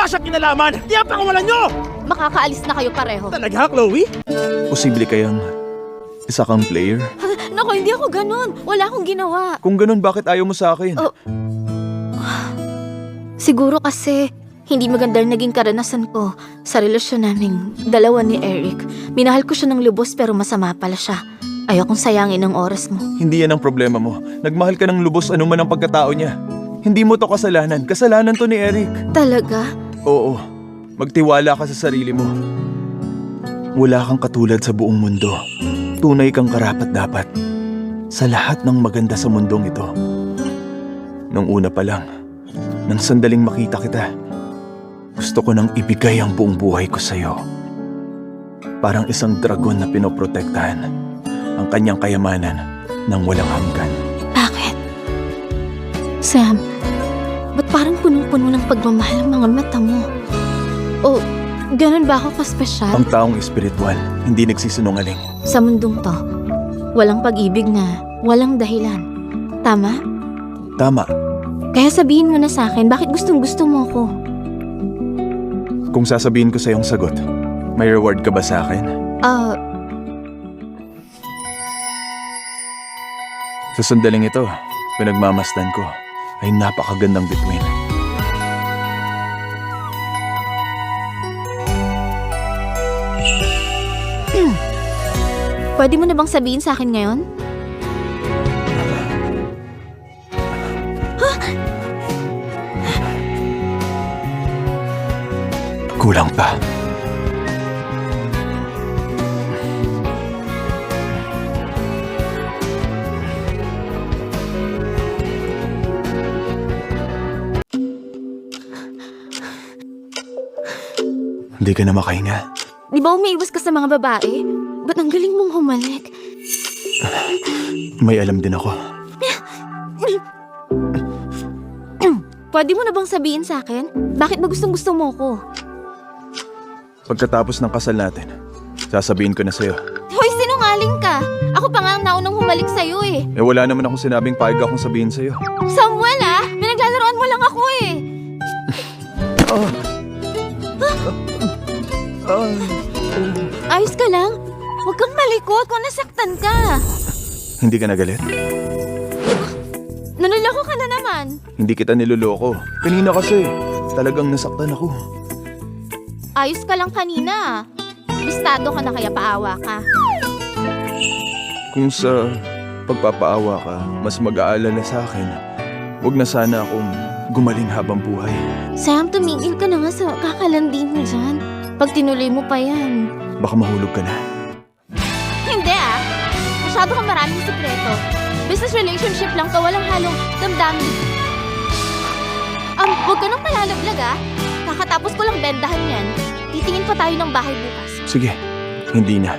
Wala siyang kinalaman! Di ang pangawalan nyo! Makakaalis na kayo pareho. Talaga, Chloe? Posible kayang isa kang player? Naku, hindi ako ganun. Wala akong ginawa. Kung ganun, bakit ayaw mo sa akin? Oh. Siguro kasi hindi magandang naging karanasan ko sa relasyon naming dalawa ni Eric. Minahal ko siya ng lubos pero masama pala siya. Ayokong sayangin ang oras mo. Hindi yan ang problema mo. Nagmahal ka ng lubos anuman ang pagkatao niya. Hindi mo to kasalanan. Kasalanan to ni Eric. Talaga? Oo. Magtiwala ka sa sarili mo. Wala kang katulad sa buong mundo. Tunay kang karapat-dapat sa lahat ng maganda sa mundong ito. Nung una pa lang, nang sandaling makita kita, gusto ko nang ibigay ang buong buhay ko sa'yo. Parang isang dragon na pinoprotektahan ang kanyang kayamanan ng walang hanggan. Bakit? Sam, ba't parang punong-puno ng pagmamahal ang mga mata mo? O, ganun ba ako kaspesyal? Ang taong espiritual, hindi nagsisinungaling. Sa mundong to, walang pag-ibig na walang dahilan. Tama? Tama. Kaya sabihin mo na sa akin, bakit gustong-gusto mo ko? Kung sasabihin ko sa iyong sagot, may reward ka ba sa akin? Sa sandaling ito, pinagmamasdan ko ay napakagandang bituin. Pwede mo na bang sabihin sa akin ngayon? Kulang pa. Hindi ka na makahinga. Di ba umiiwas ka sa mga babae? Ba't ang galing mong humalik? May alam din ako. Pwede mo na bang sabihin sa akin? Bakit ba gustong-gusto mo ko? Pagkatapos ng kasal natin, sasabihin ko na sa'yo. Hoy, sinungaling ka! Ako pa nga ang naunang humalik sa'yo eh. Eh wala naman akong sinabing payag akong sabihin sa'yo. Samuel ah! Pinaglalaroan mo lang ako eh! Ayos ka lang? Huwag kang malikot kung nasaktan ka. Hindi ka nagalit? Nanuloko ka na naman. Hindi kita niloloko. Kanina kasi, talagang nasaktan ako. Ayos ka lang kanina. Bistado ka na kaya paawa ka. Kung sa pagpapaawa ka, mas mag-aalala sa akin, huwag na sana akong gumaling habang buhay. Sam, tumigil ka na nga sa kakalandi mo dyan. Pag tinuloy mo pa yan. Baka mahulog ka na. Hindi ah. Masyado kang maraming sikreto. Business relationship lang to, walang halong damdamin. Huwag ka nang palalaglag ah. Kakatapos ko lang bendahan yan. Titingin pa tayo ng bahay bukas. Sige, hindi na.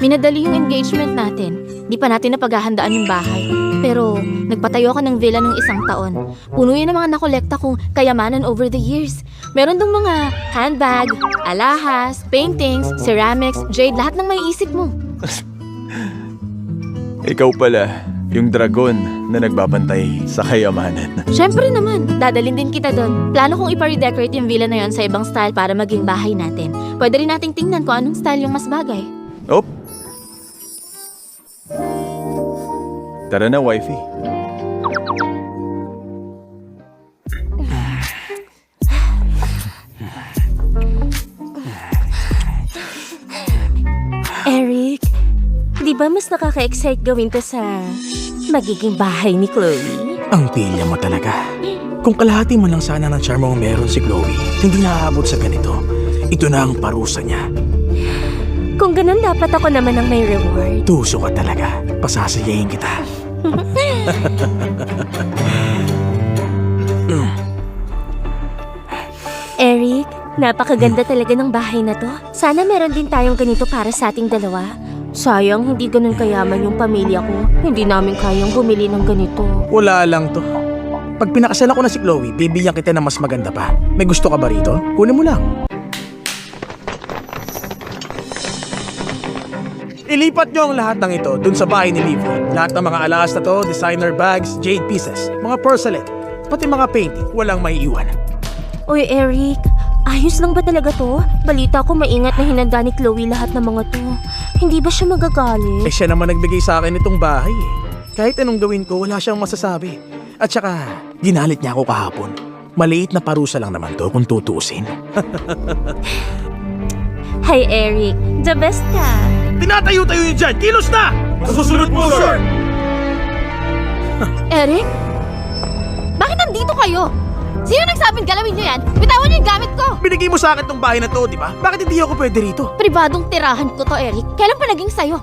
Minadali yung engagement natin. Di pa natin napaghahandaan yung bahay. Pero nagpatayo ka ng villa ng 1 taon. Puno yan ng mga nakolekta kong kayamanan over the years. Meron dong mga handbag, alahas, paintings, ceramics, jade, lahat ng may isip mo. Ikaw pala, yung dragon na nagbabantay sa kayamanan. Siyempre naman, dadalhin din kita doon. Plano kong ipa-redecorate yung villa na yon sa ibang style para maging bahay natin. Pwede rin nating tingnan kung anong style yung mas bagay. Op! Tara na, wifey. Eric, di ba mas nakaka-excite gawin to sa magiging bahay ni Chloe? Ang pilya mo talaga. Kung kalahati mo lang sana ng charm ang meron si Chloe, hindi naaabot sa ganito. Ito na ang parusa niya. Kung ganun, dapat ako naman ang may reward. Tuso ka talaga. Pasasayahin kita. Eric, napakaganda talaga ng bahay na to. Sana meron din tayong ganito para sa ating dalawa. Sayang, hindi ganun kayaman yung pamilya ko. Hindi namin kayang bumili ng ganito. Wala lang to. Pag pinakasalan ko na si Chloe, bibigyan kita ng mas maganda pa. May gusto ka ba rito? Kunin mo lang. Ilipat nyo ang lahat ng ito dun sa bahay ni Livy. Lahat ng mga alahas na to, designer bags, jade pieces, mga porcelain, pati mga painting, walang maiiwan. Uy, Eric, ayos lang ba talaga to? Balita ko maingat na hinanda ni Chloe lahat ng mga to. Hindi ba siya magagalit? Siya naman nagbigay sa akin itong bahay eh. Kahit anong gawin ko, wala siyang masasabi. At saka, ginalit niya ako kahapon. Maliit na parusa lang naman to kung tutuusin. Hi, Eric. The best ka. Tinatayo-tayo niyo dyan! Kilos na! Masusunod mo, sir! Eric? Bakit nandito kayo? Sino nagsabing galawin niyo yan? Bitawan niyo yung gamit ko! Binigay mo sa akin tong bahay na to, di ba? Bakit hindi ako pwede rito? Pribadong tirahan ko to, Eric. Kailan pa naging sayo?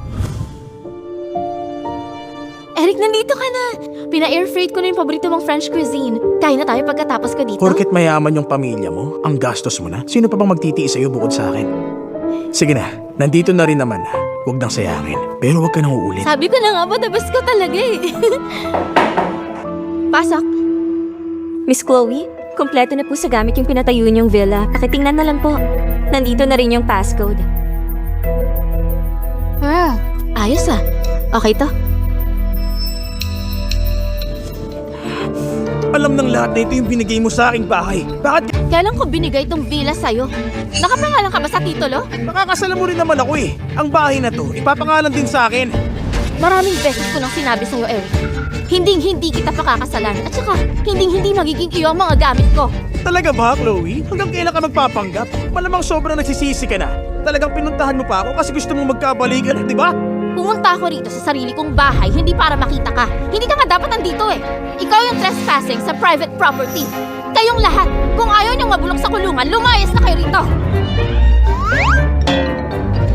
Eric, nandito ka na. Pina-air freight ko na yung paborito mong French cuisine. Kain na tayo pagkatapos ko dito. Porket mayaman yung pamilya mo, ang gastos mo na, sino pa bang magtitiis sa'yo bukod sa akin? Sige na, nandito na rin naman. Huwag nang sayangin. Pero huwag ka nang uulit. Sabi ko na nga ba, the best ka talaga eh. Pasok. Miss Chloe, kompleto na po sa gamit yung pinatayo niyong villa. Pakitingnan na lang po. Nandito na rin yung passcode. Ayos ah. Okay to. Alam ng lahat na ito yung binigay mo sa aking bahay. Bakit Kailan ko binigay itong villa sa'yo? Nakapangalan ka ba sa titulo? makakasala mo rin naman ako eh? Ang bahay na to, ipapangalan din sa akin. Maraming beses ko nang sinabi sa'yo, Eric. Hinding-hindi kita pakakasalan. At saka, hinding-hindi magiging iyo ang mga gamit ko. Talaga ba, Chloe? Hanggang kailan ka magpapanggap? Malamang sobrang nagsisisi ka na. Talagang pinuntahan mo pa ako kasi gusto mong magkabalikan, di ba? Pumunta ako rito sa sarili kong bahay, hindi para makita ka. Hindi ka nga dapat nandito eh. Ikaw yung trespassing sa private property. Kayong lahat, kung ayaw niyong mabulok sa kulungan, lumayas na kayo rito.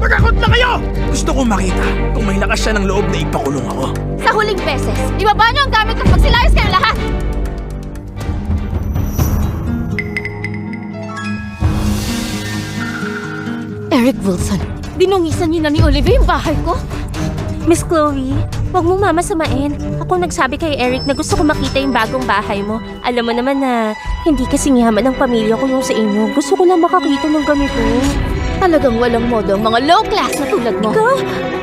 Magkakot na kayo! Gusto kong makita kung may lakas siya ng loob na ipakulong ako. Sa huling beses, ibaba niyo ang gamit ko, magsilayas kayo lahat. Eric Wilson, dinungisan niyo na ni Olivia yung bahay ko? Miss Chloe, huwag mong mamasamain. Ako nagsabi kay Eric na gusto ko makita yung bagong bahay mo. Alam mo naman na hindi kasing yaman ng pamilya ko yung sa inyo. Gusto ko lang makakita ng ganito. Talagang walang modo ang mga low class na tulad mo. Ikaw?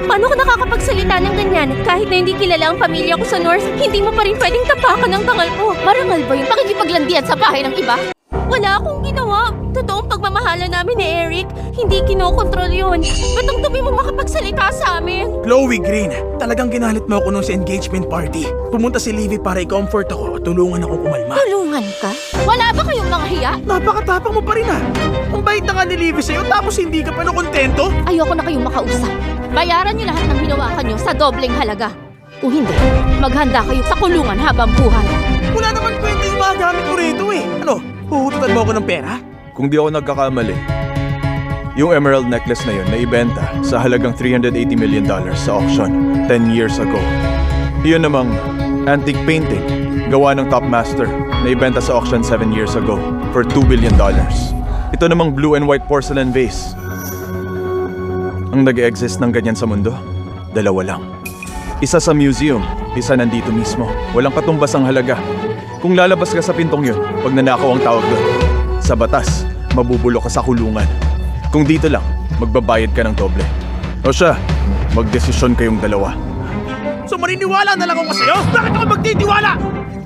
Paano ko nakakapagsalita ng ganyan? Kahit na hindi kilala ang pamilya ko sa North, hindi mo pa rin pwedeng tapakan ng bangal ko. Marangal ba yung pakikipaglandian sa bahay ng iba? Wala akong ginawa. Totoong pagmamahala namin ni Eric. Hindi kinokontrol yun. Ba't ang dumi mo makapagsalita sa amin? Chloe Green, talagang ginalit mo ako nung sa engagement party. Pumunta si Livy para i-comfort ako at tulungan ako kumalma. Tulungan ka? Wala ba kayong mga hiya? Napakatapang mo pa rin ah. Ang bait na nga ni Livy sa'yo tapos hindi ka pa kontento? Ayoko na kayong makausap. Bayaran niyo lahat ng hinawakan niyo sa dobleng halaga. Kung hindi, maghanda kayo sa kulungan habang buhay. Wala naman kwenta yung mga gamit mo rito eh. Ano, huhututan mo ako ng pera? Kung di ako nagkakamali, yung emerald necklace na yun naibenta sa halagang $380 million sa auction 10 years ago. Yun namang antique painting gawa ng top master na ibenta sa auction 7 years ago for $2 billion. Ito namang blue and white porcelain vase. Ang nag-exist ng ganyan sa mundo, dalawa lang. Isa sa museum, isa nandito mismo. Walang katumbas ang halaga. Kung lalabas ka sa pintong yun, pag nanakaw ang tawag doon. Sa batas, mabubulok ka sa kulungan. Kung dito lang, magbabayad ka ng doble. O siya, magdesisyon kayong dalawa. So maniniwala na lang ako sa'yo? Bakit ako magtitiwala?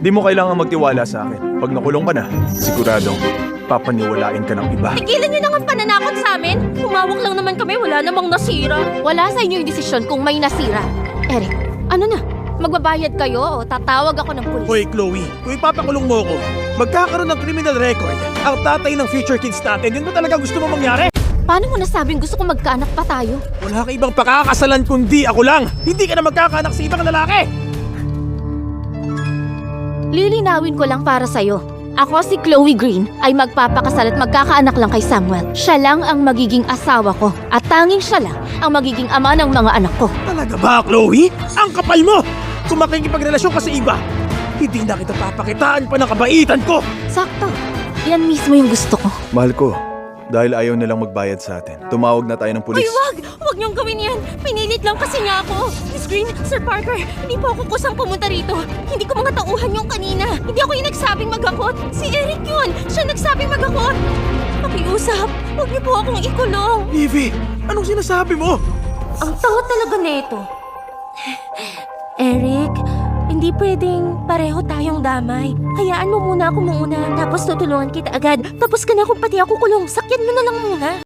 Di mo kailangan magtiwala sa akin. Pag nakulong ka na, siguradong papaniwalain ka ng iba. Tigilan niyo nang ang pananakot sa amin. Humawak lang naman kami, wala namang nasira. Wala sa inyo yung desisyon kung may nasira. Eric, ano na? Magbabayad kayo o tatawag ako ng pulis? Hoy Chloe, kung ipapakulong mo ako, magkakaroon ng criminal record. Ang tatay ng future kids natin, yun ba talaga gusto mo mangyari? Paano mo nasabing gusto ko magkaanak pa tayo? Wala ka ibang pakakasalan kundi ako lang. Hindi ka na magkakaanak sa ibang lalaki. Lilinawin ko lang para sa'yo. Ako si Chloe Green ay magpapakasal at magkakaanak lang kay Samuel. Siya lang ang magiging asawa ko at tanging siya lang ang magiging ama ng mga anak ko. Talaga ba, Chloe? Ang kapal mo! Kung makikipagrelasyon ka sa iba, hindi na kita papakitaan pa ng kabaitan ko! Sakto. Yan mismo yung gusto ko. Mahal ko, dahil ayaw nilang magbayad sa atin, tumawag na tayo ng pulis. Uy, wag! Wag niyong gawin yan! Pinilit lang kasi niya ako! Miss Green, Sir Parker, hindi po ako kusang pumunta rito. Hindi ko mga tauhan yung kanina. Hindi ako yung nagsabing magakot. Si Eric yun! Siya nagsabing magakot! Pakiusap, huwag niyo po akong ikulong. Livy, anong sinasabi mo? Ang tanga talaga nito. Eric, hindi pwedeng pareho tayong damay. Hayaan mo muna ako tapos tutulungan kita agad. Tapos ka na kung pati ako kulong. Sakyan mo na lang muna.